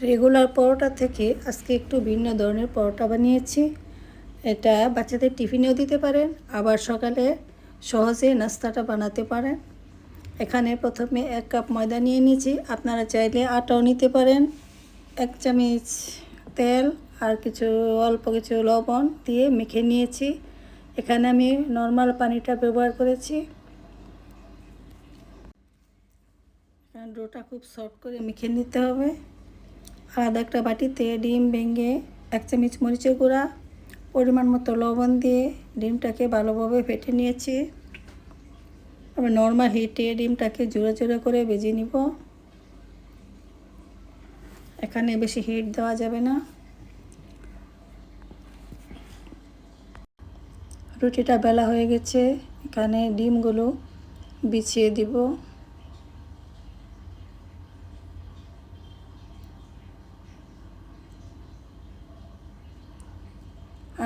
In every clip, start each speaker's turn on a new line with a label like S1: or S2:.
S1: Regular পরোটা থেকে আজকে একটু ভিন্ন ধরনের পরোটা বানিয়েছি। এটা বাচ্চাদের টিফিনেও দিতে পারেন, আবার সকালে সহজে নাস্তাটা বানাতে পারেন। এখানে প্রথমে 1 কাপ ময়দা নিয়ে নিয়েছি, আপনারা চাইলে আটাও নিতে পারেন। 1 চামচ তেল আর অল্প কিছু লবণ দিয়ে মেখে নিয়েছি। এখানে আমি নর্মাল পানিটা ব্যবহার করেছি। ডোটা খুব সফট করে মেখে নিতে হবে। আলাদা একটা বাটিতে ডিম ভেঙে 1 চামচ মরিচের গুঁড়া, পরিমাণ মতো লবণ দিয়ে ডিমটাকে ভালোভাবে ফেটে নিয়েছি। আমি নর্মাল হিটে ডিমটাকে জোড়া জোড়া করে ভেজে নিব। এখানে বেশি হিট দেওয়া যাবে না। রুটিটা বেলা হয়ে গেছে, এখানে ডিমগুলো বিছিয়ে দিব।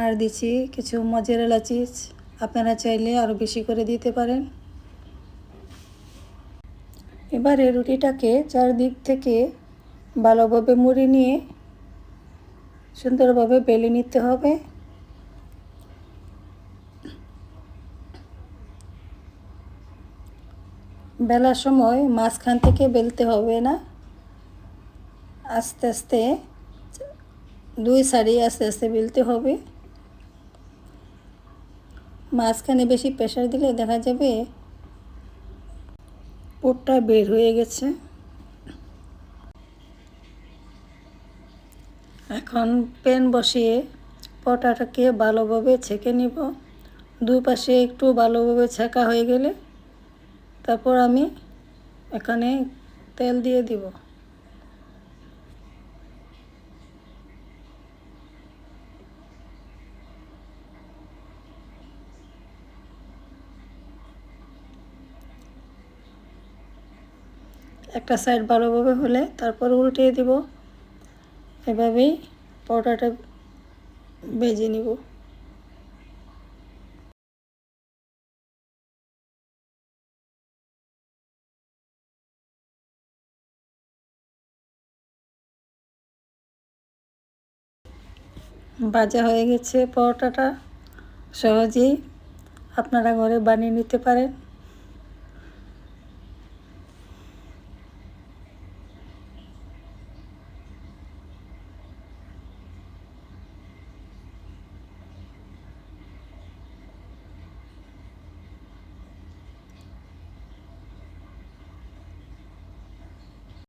S1: আর দিচ্ছি কিছু মজেরেলা চিজ, আপনারা চাইলে আরও বেশি করে দিতে পারেন। এবারে রুটিটাকে চারদিক থেকে ভালোভাবে মুড়ে নিয়ে সুন্দরভাবে বেলে নিতে হবে। বেলার সময় মাঝখান থেকে বেলতে হবে না, আস্তে আস্তে 2 সাইডে আস্তে আস্তে বেলতে হবে। মাঝখানে বেশি প্রেসার দিলে দেখা যাবে পুরটা বের হয়ে গেছে। এখন প্যান বসিয়ে পরোটাটাকে ভালোভাবে ছেঁকে নিব। 2 পাশে একটু ভালোভাবে ছেঁকা হয়ে গেলে তারপর আমি এখানে তেল দিয়ে দিব। একটা সাইড ভালোভাবে হলে তারপর উল্টিয়ে দিব। এভাবেই পরোটাটা ভেজে নিব। ভাজা হয়ে গেছে পরোটাটা, সহজেই আপনারা ঘরে বানিয়ে নিতে পারেন।